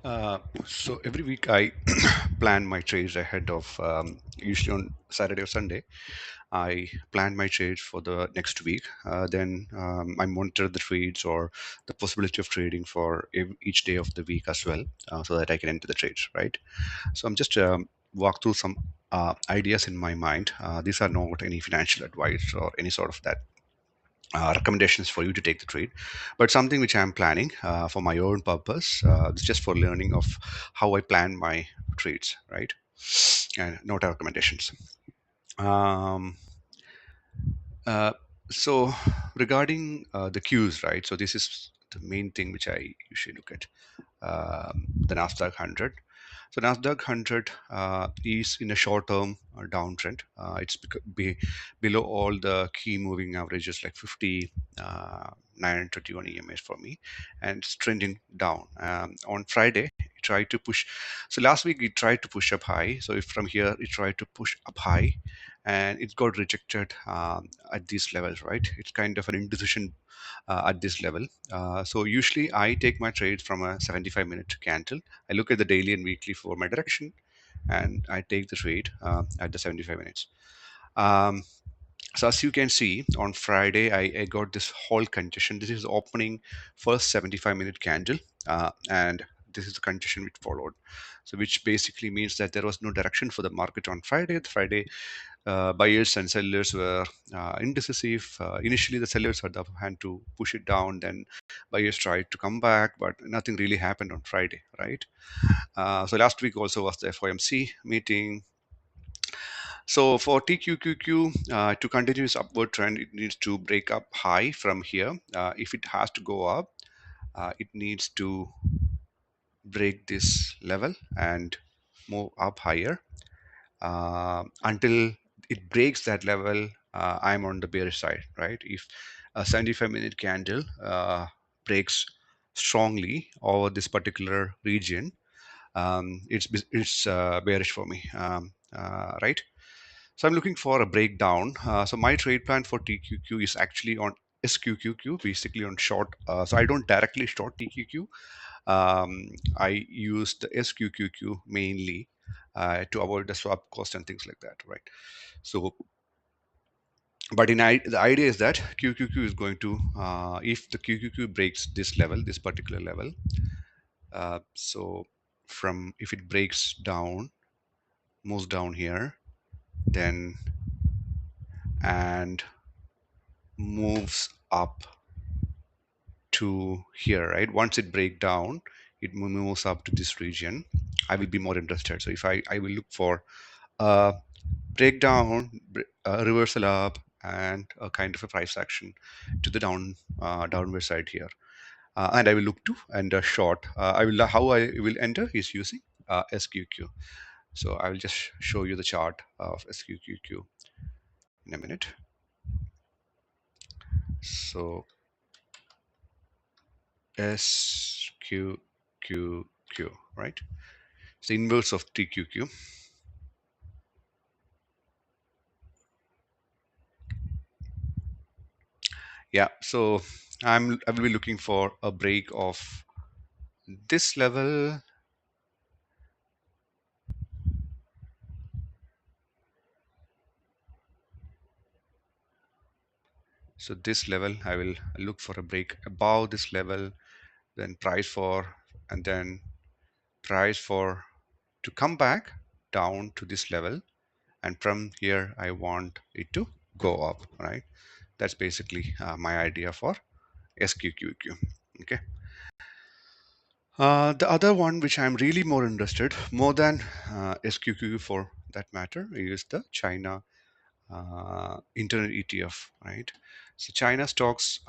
Uh, so every week I plan my trades ahead of usually on Saturday or Sunday. I plan my trades for the next week. Then I monitor the trades or the possibility of trading for each day of the week as well, so that I can enter the trades. Right. So I'm just walk through some ideas in my mind. These are not any financial advice or any sort of that recommendations for you to take the trade, but something which I'm planning for my own purpose. It's just for learning of how I plan my trades, right? And not recommendations. Um, uh, so regarding the cues, right? So this is the main thing which I usually look at. The Nasdaq 100. So Nasdaq 100 is in a short-term downtrend. It's below all the key moving averages like 50, 921 EMAs for me, and it's trending down. On Friday, it tried to push. So last week it tried to push up high. So if from here it tried to push up high, and it got rejected at these levels, right? It's kind of an indecision at this level. So usually I take my trades from a 75-minute candle. I look at the daily and weekly for my direction, and I take the trade at the 75 minutes. Um, so as you can see, on Friday, I got this whole congestion. This is opening first 75-minute candle, and this is the congestion which followed. So which basically means that there was no direction for the market on Friday. Friday, buyers and sellers were indecisive. Initially, the sellers had the upper hand to push it down. Then buyers tried to come back, but nothing really happened on Friday, right? So last week also was the FOMC meeting. So for TQQQ to continue its upward trend, it needs to break up high from here. If it has to go up, it needs to break this level and move up higher until it breaks that level. I'm on the bearish side, right? If a 75-minute candle breaks strongly over this particular region, it's bearish for me, right? So I'm looking for a breakdown. So my trade plan for TQQ is actually on SQQQ, basically on short. So I don't directly short TQQ. I use the SQQQ mainly to avoid the swap cost and things like that, right? So, but the idea is that QQQ is going to, if the QQQ breaks this level, this particular level, so from if it breaks down, moves down here, then and moves up to here, right? Once it break down, it moves up to this region. I will be more interested. So if I will look for a breakdown, a reversal up, and a kind of a price action to the downward side here. And I will look to and a short. I will how I will enter is using SQQ. So I will just show you the chart of SQQQ in a minute. So SQQQ, right? It's the inverse of TQQ. Yeah, so I will be looking for a break of this level. So this level, I will look for a break above this level, then price for, and then price for to come back down to this level. And from here, I want it to go up, right? That's basically my idea for SQQQ. Okay. The other one, which I'm really more interested, more than SQQQ for that matter, is the China Internet ETF, right? So China stocks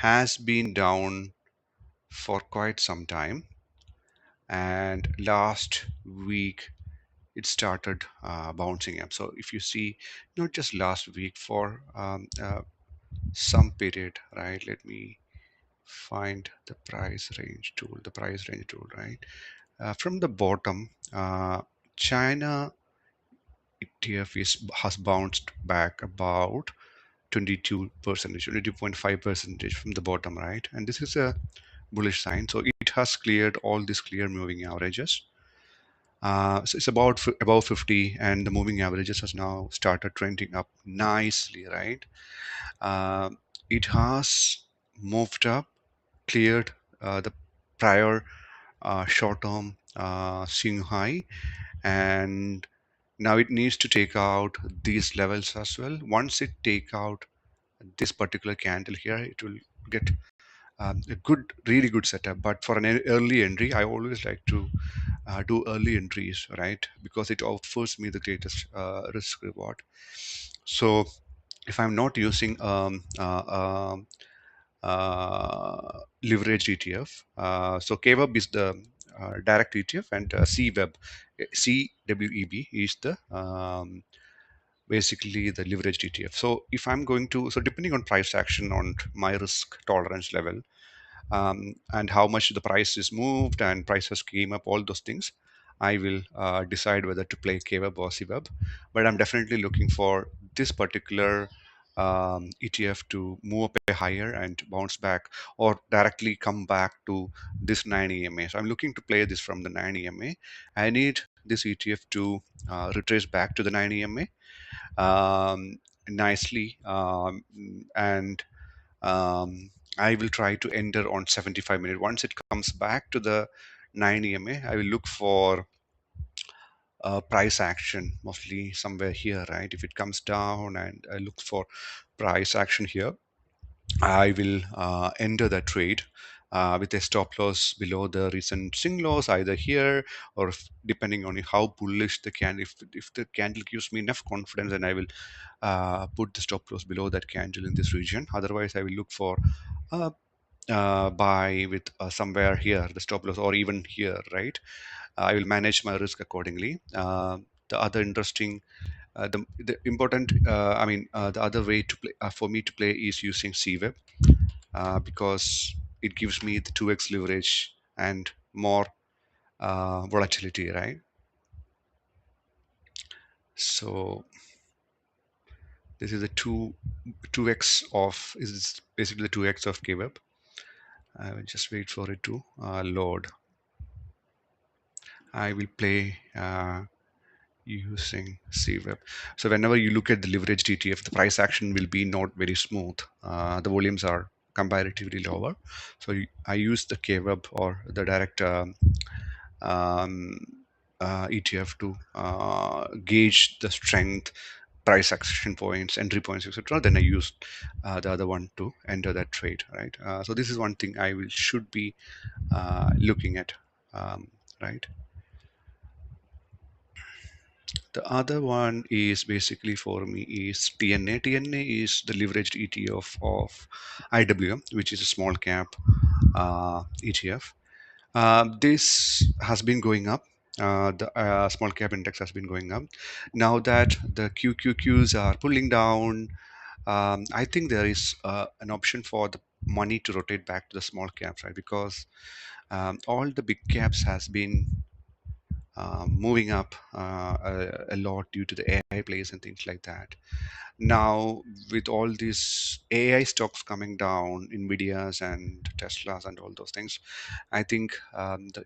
has been down for quite some time, and last week it started bouncing up. So if you see, not just last week, for some period, right? Let me find the price range tool, right? From the bottom, China ETF has bounced back about 22%, 22.5% from the bottom, right? And this is a bullish sign. So it has cleared all these clear moving averages. So it's about above 50, and the moving averages has now started trending up nicely, right? Uh, it has moved up, cleared the prior short-term swing high, and now it needs to take out these levels as well. Once it take out this particular candle here, it will get a good, really good setup. But for an early entry, I always like to do early entries, right? Because it offers me the greatest risk reward. So if I'm not using leveraged ETF, so KWEB is the direct ETF, and CWEB is the basically the leveraged ETF. So if I'm going to, so depending on price action on my risk tolerance level, and how much the price is moved and prices came up, all those things, I will decide whether to play KWEB or CWEB. But I'm definitely looking for this particular ETF to move up a higher and bounce back, or directly come back to this 9 EMA. So I'm looking to play this from the 9 EMA. I need this ETF to retrace back to the 9 EMA nicely, and I will try to enter on 75 minutes. Once it comes back to the 9 EMA, I will look for price action, mostly somewhere here, right? If it comes down and I look for price action here, I will enter that trade with a stop loss below the recent swing lows, either here or depending on how bullish the candle. If the candle gives me enough confidence, then I will put the stop loss below that candle in this region. Otherwise, I will look for uh, buy with somewhere here, the stop loss, or even here, right? I will manage my risk accordingly. The other interesting, the important, the other way to play for me to play is using CWEB, because it gives me the 2x leverage and more volatility, right? So this is a 2x of, is basically the 2x of KWEB. I will just wait for it to load. I will play using CWEB. So whenever you look at the leveraged ETF, the price action will be not very smooth. The volumes are comparatively lower. So I use the KWEB or the direct um, ETF to gauge the strength, price action points, entry points, etc. Then I use the other one to enter that trade, right? So this is one thing I will should be looking at, right? The other one is basically for me is TNA. TNA is the leveraged ETF of IWM, which is a small cap ETF. This has been going up. The small cap index has been going up. Now that the QQQs are pulling down, I think there is an option for the money to rotate back to the small caps, right? Because all the big caps has been moving up a lot due to the AI plays and things like that. Now, with all these AI stocks coming down, Nvidias and Teslas and all those things, I think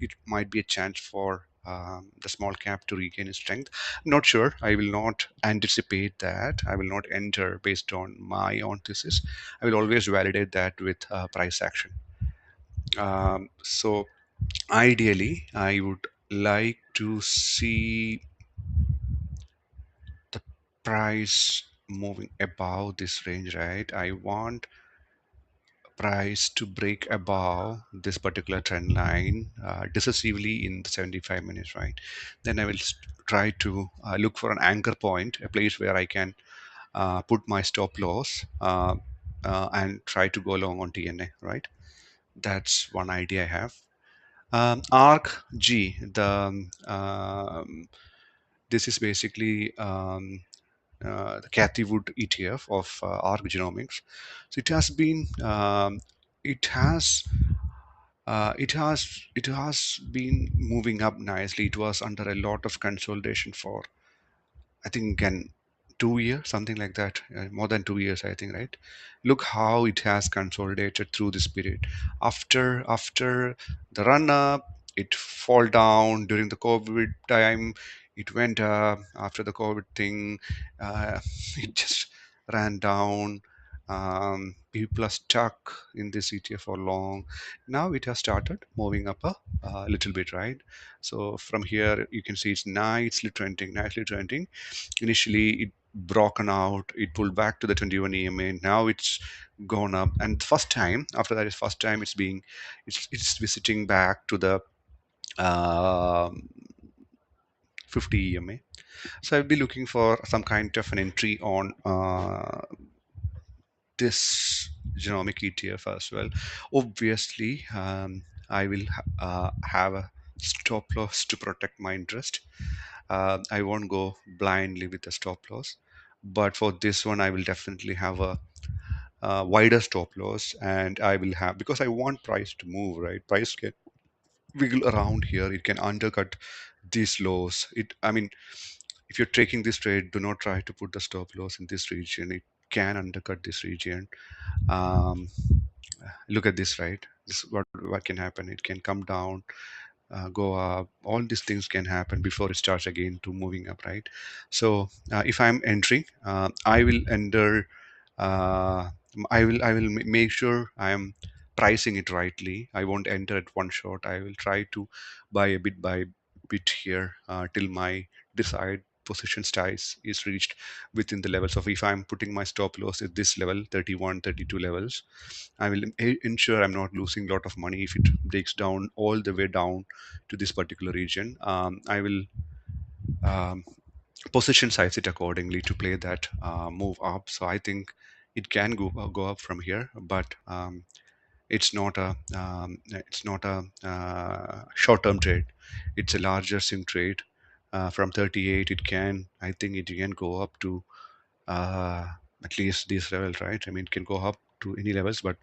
it might be a chance for the small cap to regain its strength. I'm not sure. I will not anticipate that. I will not enter based on my own thesis. I will always validate that with price action. So ideally, I would like to see the price moving above this range, right? I want price to break above this particular trend line decisively in the 75 minutes, right? Then I will try to look for an anchor point, a place where I can put my stop loss and try to go along on TNA, right? That's one idea I have. ARK G, this is basically the Cathy Wood ETF of ARK Genomics. So it has it has been moving up nicely. It was under a lot of consolidation for, I think, again, 2 years, something like that, more than 2 years, I think, right? Look how it has consolidated through this period. After the run up, it fall down during the COVID time. It went up after the COVID thing. Uh, it just ran down. People are stuck in this ETF for long. Now it has started moving up a little bit, right? So from here you can see it's nicely trending. Initially it broken out, it pulled back to the 21 EMA. Now it's gone up, and first time after that is first time it's visiting back to the um 50 EMA. So I'll be looking for some kind of an entry on this genomic ETF as well. Obviously, I will have a stop loss to protect my interest. I won't go blindly with the stop loss, but for this one, I will definitely have a wider stop loss, and I will have, because I want price to move, right? Price can wiggle around here. It can undercut these lows. I mean, if you're taking this trade, do not try to put the stop loss in this region. It can undercut this region. Um, Look at this, right? This is what can happen. It can come down, go up. All these things can happen before it starts again to moving up, right? So if I'm entering, I will enter. Uh, I will make sure I am pricing it rightly. I won't enter at one shot. I will try to buy a bit by bit here till my desired position size is reached within the levels of, if I'm putting my stop loss at this level 31, 32 levels, I will ensure I'm not losing a lot of money if it breaks down all the way down to this particular region. I will um, position size it accordingly to play that move up. So I think it can go up from here, but it's not a short-term trade. It's a larger swing trade. From 38, I think it can go up to uh, at least these levels, right? I mean, it can go up to any levels, but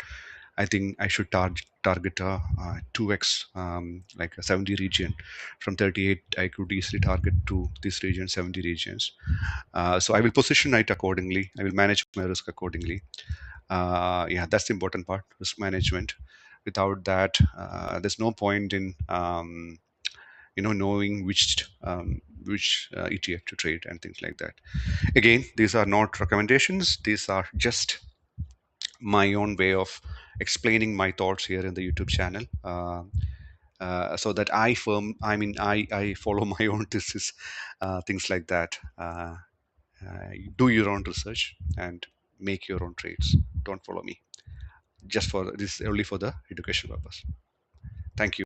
I think I should target a 2x, like a 70 region. From 38, I could easily target to this region, 70 regions. So I will position it accordingly. I will manage my risk accordingly. Yeah, that's the important part, risk management. Without that, there's no point in knowing which ETF to trade and things like that. Again, these are not recommendations. These are just my own way of explaining my thoughts here in the YouTube channel, so that I follow my own thesis, things like that. Do your own research and make your own trades. Don't follow me. Just for this, only for the education purpose. Thank you.